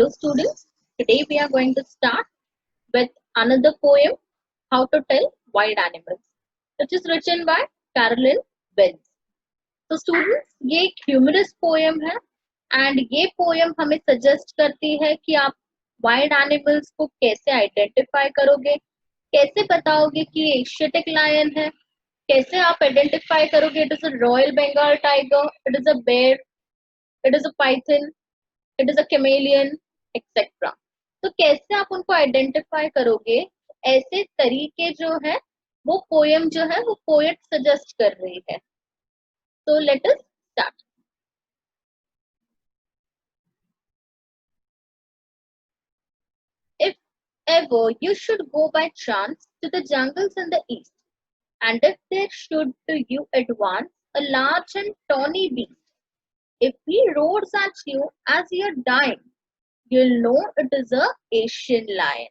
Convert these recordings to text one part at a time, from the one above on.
Hello students, today we are going to start with another poem, How to Tell Wild Animals, which is written by Carolyn Wells. तो students ये एक humerus poem है and ये poem हमें suggest करती है कि आप वाइल्ड एनिमल्स को कैसे आइडेंटिफाई करोगे, कैसे बताओगे कि ये एशियाटिक लायन है, कैसे आप आइडेंटिफाई करोगे it is a royal Bengal tiger, it is a bear, it is a python, it is a chameleon etcetera. तो कैसे आप उनको आइडेंटिफाई करोगे, ऐसे तरीके जो है वो पोएम जो है वो पोएट सजेस्ट कर रही है। तो let us start. If ever you should go by chance to the jungles in the east, and if there should to you advance a large and tawny beast, if he roars at you as you're dying, you'll know it is a Asian lion.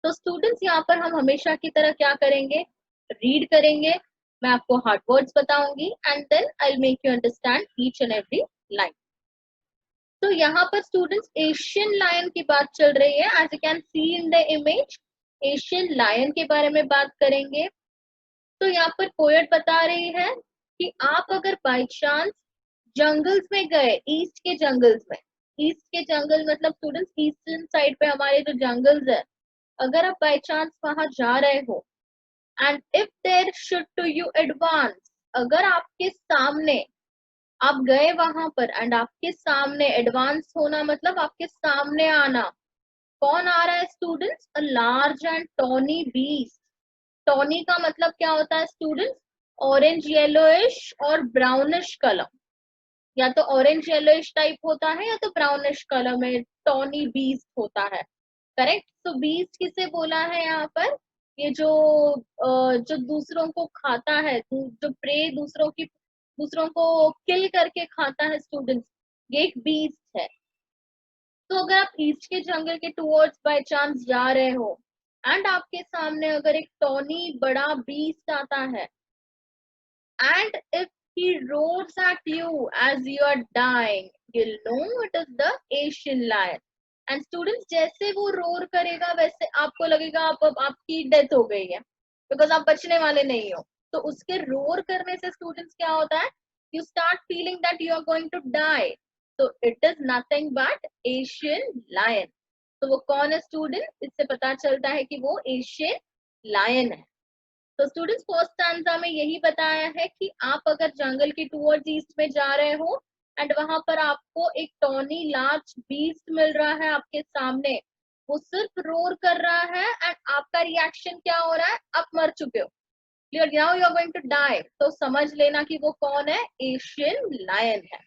तो students यहाँ पर हम हमेशा की तरह क्या करेंगे, read करेंगे, मैं आपको हार्ड वर्ड्स बताऊंगी and then I will make you understand each and every line. तो यहाँ पर स्टूडेंट्स एशियन लायन की बात चल रही है, as you can see in the image Asian lion के बारे में बात करेंगे। तो यहाँ पर पोएट बता रही है कि आप अगर बाई चांस जंगल्स में गए, ईस्ट के जंगल्स में, ईस्ट के जंगल मतलब स्टूडेंट्स ईस्टर्न साइड पे हमारे जो जंगल्स है, अगर आप बाई चांस वहां जा रहे हो and if there should to you advance, अगर आपके सामने आप गए वहां पर एंड आपके सामने एडवांस होना मतलब आपके सामने आना, कौन आ रहा है students, a large and tawny beast. Tawny का मतलब क्या होता है स्टूडेंट्स, ऑरेंज येलोइश और ब्राउनिश कलर, या तो ऑरेंज येलोइश टाइप होता है या तो ब्राउनिश कलर में टॉनी बीस्ट होता है, करेक्ट। तो बीस्ट किसे बोला है यहाँ पर, ये जो दूसरों को खाता है, जो प्रे दूसरों को किल करके खाता है स्टूडेंट्स, ये एक बीस्ट है। तो अगर आप ईस्ट के जंगल के टुवर्ड्स बाय चांस जा रहे हो एंड आपके सामने अगर एक टॉनी बड़ा बीस्ट आता है and if he roars at you as you are dying, you'll know it is the Asian lion. And students जैसे वो रोर करेगा वैसे आपको लगेगा अब आपकी डेथ हो गई है, बिकॉज आप बचने वाले नहीं हो। तो उसके रोर करने से स्टूडेंट्स क्या होता है, you start feeling that you are going to die. तो it is nothing but Asian lion. तो वो कौन है स्टूडेंट, इससे पता चलता है कि वो एशियन लायन है। तो स्टूडेंट्स फर्स्ट स्टैंजा में यही बताया है कि आप अगर जंगल के टुवर्ड्स ईस्ट में जा रहे हो एंड वहां पर आपको एक टॉनी लार्ज बीस्ट मिल रहा है आपके सामने, वो सिर्फ रोर कर रहा है एंड आपका रिएक्शन क्या हो रहा है, आप मर चुके हो, clear, now you are going to die. तो समझ लेना कि वो कौन है, एशियन लायन है।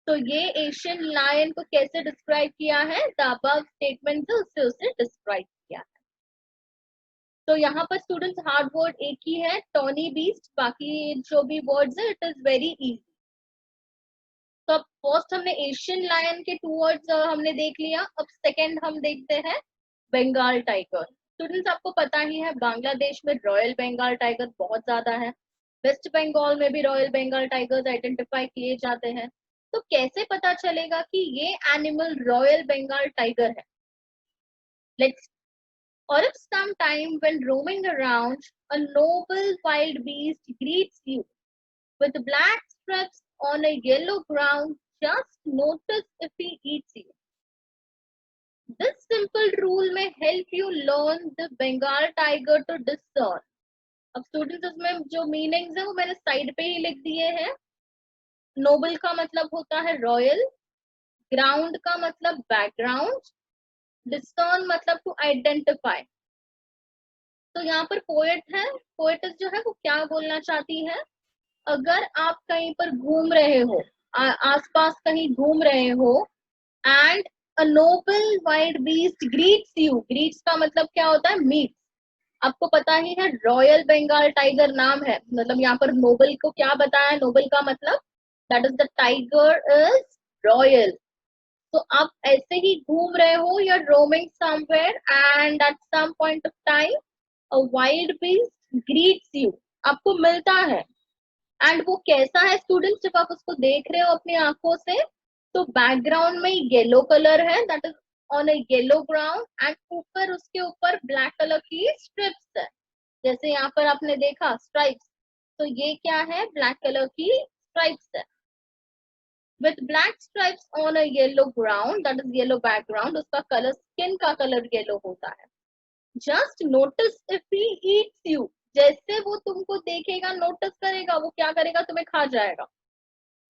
तो ये एशियन लायन को कैसे डिस्क्राइब किया है, द अबव स्टेटमेंट से उसे डिस्क्राइब किया है। तो यहाँ पर स्टूडेंट्स हार्ड वर्ड एक ही है, टॉनी बीस्ट, बाकी जो भी वर्ड्स है इट इज वेरी इजी। तो अब फर्स्ट हमने एशियन लायन के टू वर्ड्स हमने देख लिया, अब सेकंड हम देखते हैं बंगाल टाइगर। स्टूडेंट्स आपको पता ही है बांग्लादेश में रॉयल बंगाल टाइगर बहुत ज्यादा है, वेस्ट बंगाल में भी रॉयल बंगाल टाइगर्स आइडेंटिफाई किए जाते हैं। तो कैसे पता चलेगा कि ये एनिमल रॉयल बंगाल टाइगर है, let's. Or if sometime when roaming around, a noble wild beast greets you with black stripes on a yellow ground, just notice if he eats you. This simple rule may help you learn the Bengal tiger to discern. अब students इसमें जो meanings है वो मैंने side पे ही लिख दिए हैं। नोबल का मतलब होता है रॉयल, ग्राउंड का मतलब बैकग्राउंड, डिस्टर्न मतलब टू आइडेंटिफाई। तो यहाँ पर पोएट है, पोएटिस जो है वो क्या बोलना चाहती है, अगर आप कहीं पर घूम रहे हो, आसपास कहीं घूम रहे हो and a Nobel wild beast greets you, greets का मतलब क्या होता है, मीट। आपको पता ही है रॉयल बंगाल टाइगर नाम है, मतलब यहाँ पर नोबल को क्या बताया, नोबल का मतलब that is the tiger is royal. तो आप ऐसे ही घूम रहे हो, you are roaming somewhere and at some point of time a wild beast greets you, आपको मिलता है एंड वो कैसा है स्टूडेंट्स, जब आप उसको देख रहे हो अपनी आंखों से तो बैकग्राउंड में येलो कलर है, that is on a yellow ground and ऊपर उसके ऊपर ब्लैक कलर की स्ट्रिप्स है, जैसे यहाँ पर आपने देखा स्ट्राइप्स, तो ये क्या है, ब्लैक कलर की स्ट्राइप्स है। With black stripes on a yellow ground, that is yellow background, उसका कलर, स्किन का कलर येलो होता है। Just notice if he eats you, जैसे वो तुमको देखेगा, नोटिस करेगा, वो क्या करेगा, तुम्हें खा जाएगा।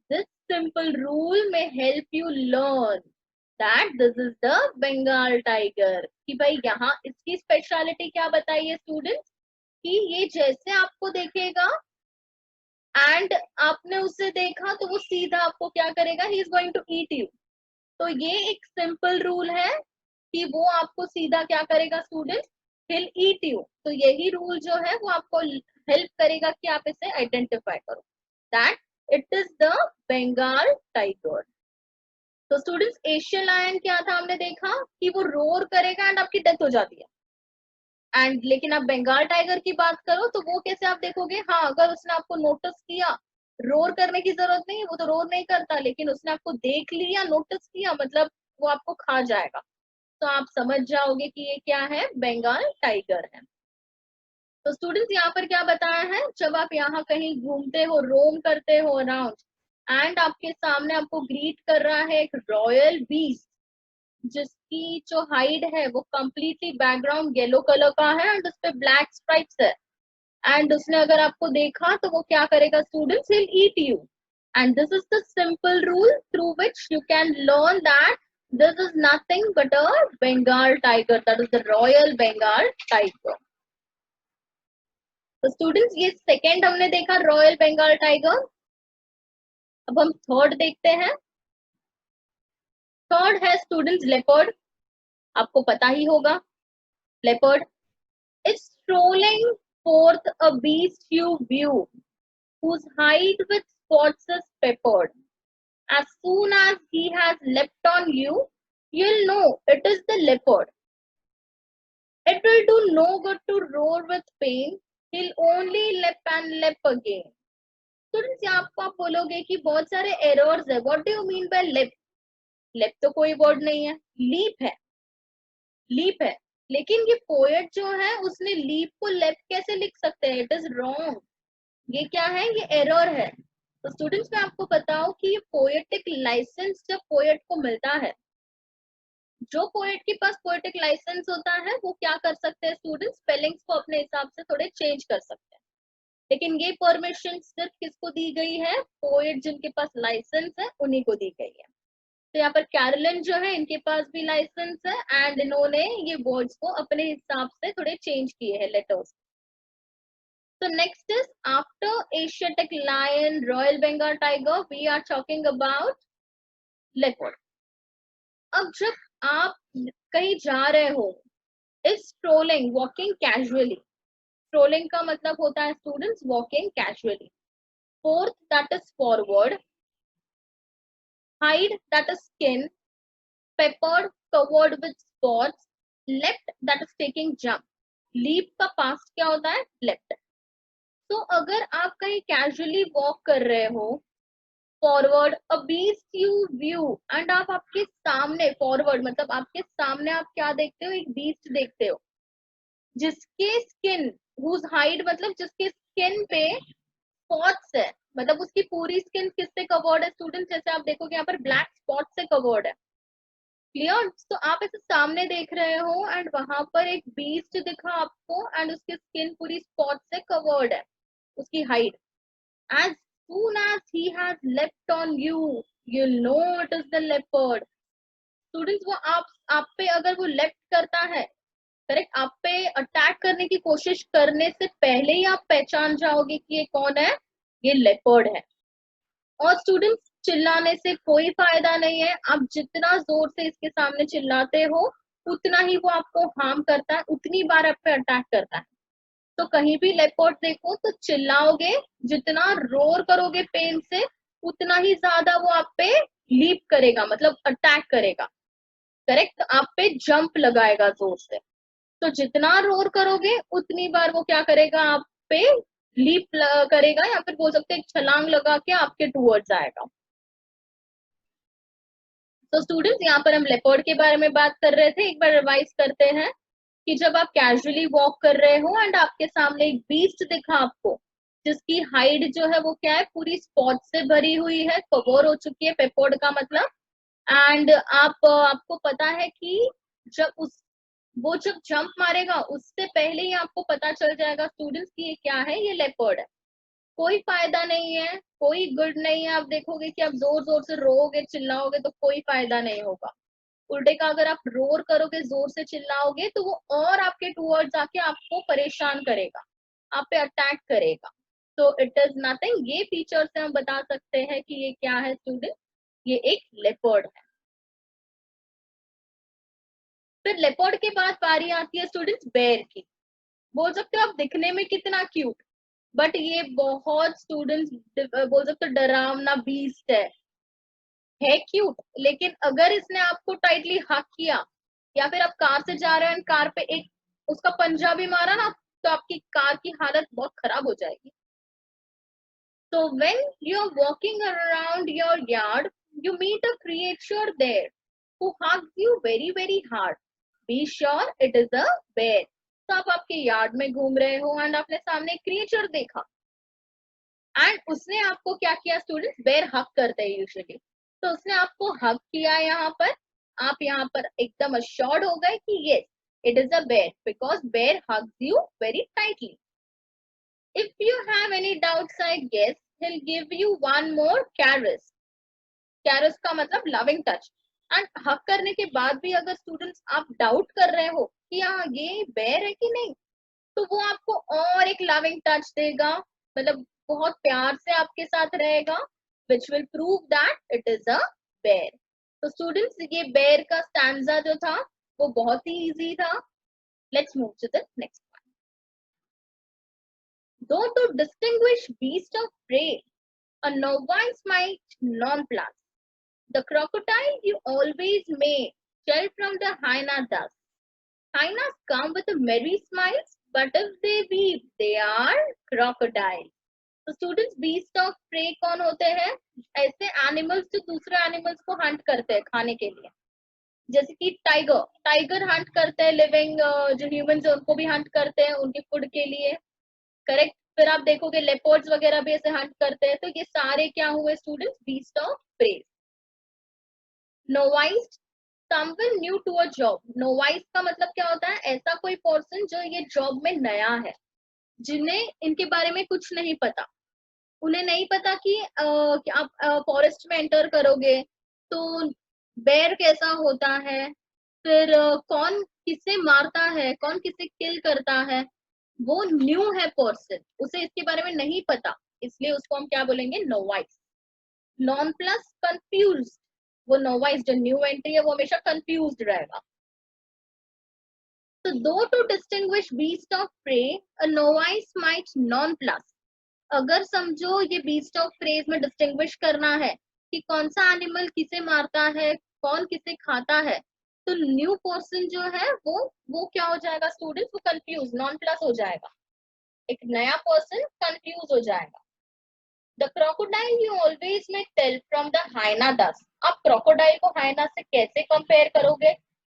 दिस सिंपल रूल में help you learn that this is the Bengal tiger. कि भाई यहाँ इसकी स्पेशलिटी क्या बताइए स्टूडेंट्स, कि ये जैसे आपको देखेगा एंड आपने उसे देखा तो वो सीधा आपको क्या करेगा, he is going to eat you. तो ये एक सिंपल रूल है कि वो आपको सीधा क्या करेगा स्टूडेंट, विल ईट यू। तो यही रूल जो है वो आपको हेल्प करेगा कि आप इसे आइडेंटिफाई करो that it is the Bengal tiger. तो स्टूडेंट्स एशियन लायन क्या था, हमने देखा कि वो रोर करेगा एंड आपकी डेथ हो जाती है। एंड लेकिन आप बंगाल टाइगर की बात करो तो वो कैसे आप देखोगे, हाँ अगर उसने आपको नोटिस किया, रोर करने की जरूरत नहीं है, वो तो रोर नहीं करता, लेकिन उसने आपको देख लिया, नोटिस किया, मतलब वो आपको खा जाएगा। तो आप समझ जाओगे कि ये क्या है, बंगाल टाइगर है। तो स्टूडेंट्स यहाँ पर क्या बताया है, जब आप यहाँ कहीं घूमते हो, रोम करते हो अराउंड, एंड आपके सामने आपको ग्रीट कर रहा है एक रॉयल बीस्ट, जिसकी जो हाइड है वो कंप्लीटली बैकग्राउंड येलो कलर का है एंड उसपे ब्लैक स्ट्राइप्स है, एंड उसने अगर आपको देखा तो वो क्या करेगा students, will eat you. And this is the simple rule through which you can learn that this is nothing but a Bengal tiger, that is the royal Bengal tiger. तो स्टूडेंट्स ये सेकेंड हमने देखा रॉयल बंगाल टाइगर। अब हम third देखते हैं। Third है students leopard, आपको पता ही होगा leopard is strolling forth a beast you view, whose hide with spots is peppered. As soon as he has leapt on you, you'll know it is the leopard. It will do no good to roar with pain, he'll only leap and leap again. Students यहाँ आपको आप बोलोगे कि बहुत सारे errors है, what do you mean by लेप? लेप तो कोई वर्ड नहीं है, लीप है, लीप है। लेकिन ये पोएट जो है उसने लीप को लेप कैसे लिख सकते हैं, इट इज रॉन्ग, ये क्या है, ये एरर है। तो स्टूडेंट्स मैं आपको बताऊं कि ये पोएटिक लाइसेंस जब पोएट को मिलता है, जो पोएट के पास पोएटिक लाइसेंस होता है वो क्या कर सकते हैं स्टूडेंट्स, स्पेलिंग्स को अपने हिसाब से थोड़े चेंज कर सकते हैं। लेकिन ये परमिशन सिर्फ किसको दी गई है, पोएट जिनके पास लाइसेंस है उन्हीं को दी गई है। तो यहाँ पर कैरोलिन जो है इनके पास भी लाइसेंस है एंड इन्होंने ये वर्ड्स को अपने हिसाब से थोड़े चेंज किए हैं letters. So next is after Asiatic lion, Royal Bengal tiger, we are talking about leopard. अब जब आप कहीं जा रहे हो, is strolling, walking casually. Strolling का मतलब होता है students walking casually. Fourth, that is forward. Hide, that is skin. Peppered, covered with spots. Left, that is taking jump. Leap का past क्या होता है, left. तो अगर आप कहीं casually walk कर रहे हो, forward a beast you view, and आप आपके सामने, फॉरवर्ड मतलब आपके सामने आप क्या देखते हो, एक बीस्ट देखते हो जिसके स्किन, हुज हाइड मतलब जिसके स्किन पे स्पॉट्स है, मतलब उसकी पूरी स्किन किससे कवर्ड है स्टूडेंट, जैसे आप देखोगे यहाँ पर ब्लैक स्पॉट से कवर्ड है, क्लियर। तो आप इसे सामने देख रहे हो एंड वहां पर एक बीस्ट दिखा आपको एंड उसकी स्किन पूरी स्पॉट से कवर्ड है, उसकी hide. As soon as he has leapt on you, you'll know it is the leopard. Students वो आप पे अगर वो लेफ्ट करता है, करेक्ट, आप पे अटैक करने की कोशिश करने से पहले ही आप पहचान जाओगे कि ये कौन है, ये लेपर्ड है। और स्टूडेंट्स चिल्लाने से कोई फायदा नहीं है, आप जितना जोर से इसके सामने चिल्लाते हो उतना ही वो आपको हार्म करता है, उतनी बार आप पे अटैक करता है। तो कहीं भी लेपर्ड देखो तो चिल्लाओगे, जितना रोर करोगे पेन से उतना ही ज्यादा वो आप पे लीप करेगा, मतलब अटैक करेगा, करेक्ट, आप पे जंप लगाएगा जोर से। तो जितना रोर करोगे उतनी बार वो क्या करेगा, आप पे लीप करेगा, या फिर बोल सकते हैं छलांग लगा के आपके टूवर्ड्स आएगा। तो स्टूडेंट्स यहाँ पर हम लेपर्ड के बारे में बात कर रहे थे, एक बार रिवाइज करते हैं कि जब आप कैजुअली वॉक कर रहे हो एंड आपके सामने एक बीस्ट दिखा आपको, जिसकी हाइट जो है वो क्या है, पूरी स्पॉट से भरी हुई है, कवर हो चुकी है, पेपर्ड का मतलब। एंड आपको पता है कि जब वो जब जंप मारेगा उससे पहले ही आपको पता चल जाएगा स्टूडेंट्स कि ये क्या है, ये लेपर्ड है। कोई फायदा नहीं है, कोई गुड नहीं है। आप देखोगे कि आप जोर जोर से रोओगे, चिल्लाओगे तो कोई फायदा नहीं होगा। उल्टे का अगर आप रोर करोगे, जोर से चिल्लाओगे, तो वो और आपके टूवर्ड्स आके आपको परेशान करेगा, आप पे अटैक करेगा। तो इट इज नथिंग। ये फीचर से हम बता सकते हैं कि ये क्या है स्टूडेंट, ये एक लेपर्ड है। फिर लेपर्ड के बाद बारी आती है स्टूडेंट्स बेर की। बोल सकते हो आप दिखने में कितना क्यूट, बट ये बहुत स्टूडेंट्स बोल सकते हो डरावना बीस्ट है क्यूट। लेकिन अगर इसने आपको टाइटली हक किया, या फिर आप कार से जा रहे हैं, कार पे एक उसका पंजा भी मारा ना, तो आपकी कार की हालत बहुत खराब हो जाएगी। So when you're walking around your yard, you meet a creature there who hugs you very very hard. Be sure it is a bear. तो आप आपके यार्ड में घूम रहे हो एंड आपने सामने एक क्रिएचर देखा एंड उसने आपको क्या किया स्टूडेंट्स, बेर हक करते हैं यूजुअली, तो उसने आपको हक किया। यहाँ पर आप यहाँ पर एकदम अश्योर्ड हो गए कि यस इट इज अ बेर, बिकॉज बेर hugs you very tightly. If you have any doubts, I guess he'll give you one more caress. Caress का मतलब loving touch. And हक करने के बाद भी अगर स्टूडेंट्स आप डाउट कर रहे हो कि हाँ ये बेर है कि नहीं, तो वो आपको और एक लविंग टच देगा, मतलब बहुत प्यार से आपके साथ रहेगा, which will prove that it is a bear. तो स्टूडेंट्स ये बेर का स्टैंजा जो था वो बहुत ही इजी था। Let's move to the next one. Though to distinguish beast of prey, a novice might nonplus. The crocodile you always may tell from the hyena thus. Hyenas come with a merry smiles, but if they weep, they are crocodiles. तो students beast of pray कौन होते हैं? ऐसे animals जो दूसरे animals को Hunt करते हैं खाने के लिए, जैसे कि टाइगर, टाइगर हंट करते हैं लिविंग जो ह्यूमंस है उनको भी हंट करते हैं उनके फूड के लिए, करेक्ट। फिर आप देखोगे लेपर्ड्स वगैरह भी ऐसे हंट करते हैं। तो ये सारे क्या हुए students, beast of prey. Novice, someone new to a job. Novice का मतलब क्या होता है, ऐसा कोई पर्सन जो ये जॉब में नया है, जिन्हें इनके बारे में कुछ नहीं पता। उन्हें नहीं पता कि आप फॉरेस्ट में एंटर करोगे तो बेर कैसा होता है, फिर कौन किसे मारता है, कौन किसे किल करता है। वो न्यू है पर्सन, उसे इसके बारे में नहीं पता, इसलिए उसको हम क्या बोलेंगे, नोवाइस। नॉन प्लस कंफ्यूज, वो नोवाइस जो न्यू एंट्री है वो हमेशा कंफ्यूज रहेगा। तो दो to distinguish beast of prey, a novice might non plus. अगर समझो ये बीस्ट ऑफ प्रेज में डिस्टिंग्विश करना है कि कौन सा एनिमल किसे मारता है, कौन किसे खाता है, तो न्यू पर्सन जो है वो क्या हो जाएगा स्टूडेंट्स, वो कंफ्यूज, नॉन प्लस हो जाएगा। एक नया पर्सन कंफ्यूज हो जाएगा। द क्रोकोडाइल यू ऑलवेज में टेल फ्रॉम द हाइना डस। आप क्रोकोडाइल को हाइना से कैसे कंपेयर करोगे,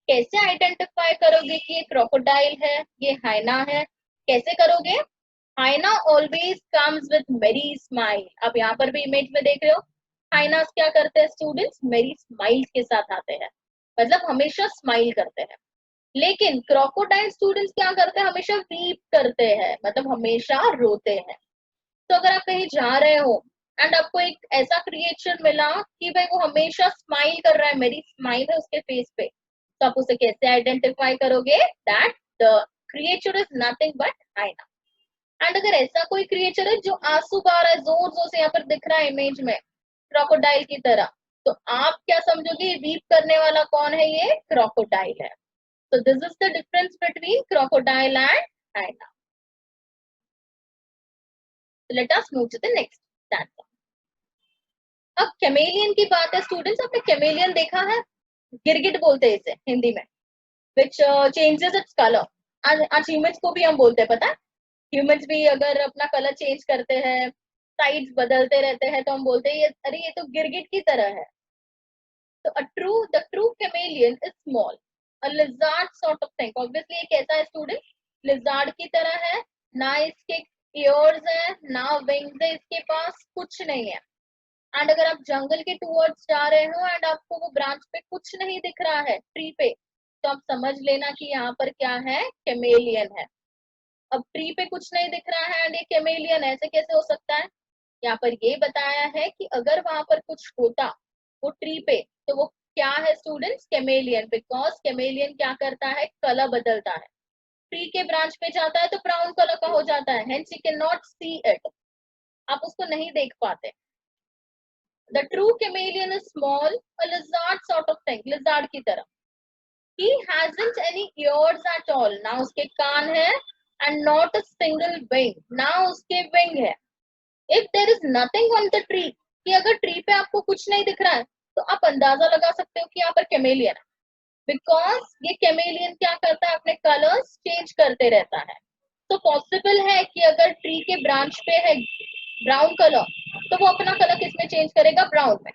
कैसे आइडेंटिफाई करोगे कि ये क्रोकोडाइल है, ये हाइना है, कैसे करोगे? हाइना ऑलवेज कम्स विद मेरी स्माइल। आप यहाँ पर भी इमेज में देख रहे हो, हाइनास क्या करते हैं स्टूडेंट्स, मेरी स्माइल के साथ आते हैं, मतलब हमेशा स्माइल करते हैं। लेकिन क्रोकोडाइल स्टूडेंट्स क्या करते हैं, हमेशा वीप करते हैं, मतलब हमेशा रोते हैं। तो अगर आप कहीं जा रहे हो एंड आपको एक ऐसा क्रिएचर मिला कि भाई वो हमेशा स्माइल कर रहा है, मेरी स्माइल है उसके फेस पे, तो आप उसे कैसे आइडेंटिफाई करोगे, that the creature is nothing but hyena. And अगर ऐसा कोई क्रिएचर है जो आंसू गा रहा है, जोर जोर से यहाँ पर दिख रहा है इमेज में क्रोकोडाइल की तरह, तो आप क्या समझोगे ये वीप करने वाला कौन है, ये क्रोकोडाइल है। तो this is the difference between crocodile and hyena. Let us move to the next stanza. अब कैमेलियन की बात है स्टूडेंट्स, आपने कैमेलियन देखा है? गिरगिट बोलते हैं इसे हिंदी में, विच चेंजेस इट्स कलर। आज ह्यूमंस को भी हम बोलते हैं, पता है? ह्यूमंस भी अगर अपना कलर चेंज करते हैं, साइड्स बदलते रहते हैं, तो हम बोलते हैं ये, अरे ये तो गिरगिट की तरह है। So the true chameleon is small, a lizard sort of thing. Obviously ये कैसा है स्टूडेंट, लिजार्ड की तरह है, ना इसके ears है ना wings है, इसके पास कुछ नहीं है. एंड अगर आप जंगल के टूवर्ड्स जा रहे हो एंड आपको वो ब्रांच पे कुछ नहीं दिख रहा है ट्री पे, तो आप समझ लेना कि यहाँ पर क्या है, कैमेलियन है. अब ट्री पे कुछ नहीं दिख रहा है एंड ये कैमेलियन है, ऐसे कैसे हो सकता है? यहाँ पर ये बताया है कि अगर वहां पर कुछ होता वो ट्री पे, तो वो क्या है स्टूडेंट्स, कैमेलियन. बिकॉज कैमेलियन क्या करता है, कलर बदलता है. ट्री के ब्रांच पे जाता है तो ब्राउन कलर का हो जाता है, hence you can not see it, आप उसको नहीं देख पाते. The true chameleon is small, a lizard sort of thing, lizard की तरह. He hasn't any ears at all, ना उसके कान है, and not a single wing, ना उसके wing है. If there is nothing on the tree, कि अगर ट्री पे आपको कुछ नहीं दिख रहा है, तो आप अंदाजा लगा सकते हो कि यहाँ पर कैमेलियन है. बिकॉज ये कैमेलियन क्या करता है, अपने कलर्स चेंज करते रहता है. तो पॉसिबल है कि अगर ट्री के ब्रांच पे है ब्राउन कलर, तो वो अपना कलर किस में चेंज करेगा, ब्राउन में.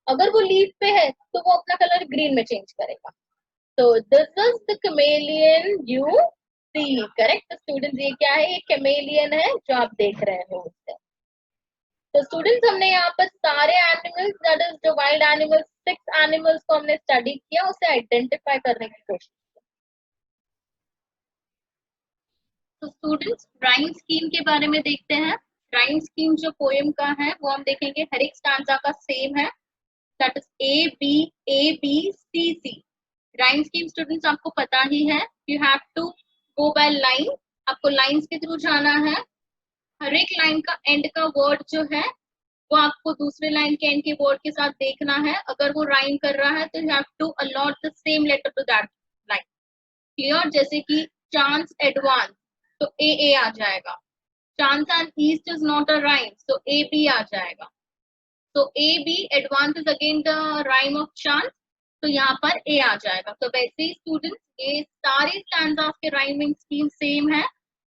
अगर वो लीफ पे है तो वो अपना कलर ग्रीन में चेंज करेगा. तो this is the chameleon you see. Correct students, ये क्या है, ये कैमेलियन है जो आप देख रहे हो उससे. तो स्टूडेंट्स हमने यहाँ पर सारे एनिमल्स, दैट इज जो वाइल्ड एनिमल्स, 6 एनिमल्स को हमने स्टडी किया, उसे आइडेंटिफाई करने की कोशिश की. तो स्टूडेंट्स राइम स्कीम के बारे में देखते हैं. राइम स्कीम जो पोएम का है वो हम देखेंगे, हर एक स्टैंजा का सेम है, that is A B C C. Rhyme scheme students आपको पता ही है, you have to go by line, आपको लाइंस के थ्रू जाना है. हर एक लाइन का एंड का वर्ड जो है वो आपको दूसरे लाइन के एंड के वर्ड के साथ देखना है. अगर वो राइम कर रहा है तो you have to allot the same letter to that line. Clear? जैसे कि चांस एडवांस, तो ए आ जाएगा. Chance and east is not a rhyme, so A B आ जाएगा. तो A B advance is again the rhyme of chance, तो यहाँ पर ए आ जाएगा. तो वैसे ही स्टूडेंट्स ये सारे स्टैंजास के राइमिंग स्कीम सेम है,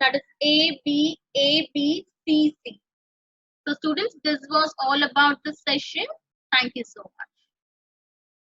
that is A B C C. So students, this was all about this session. Thank you so much.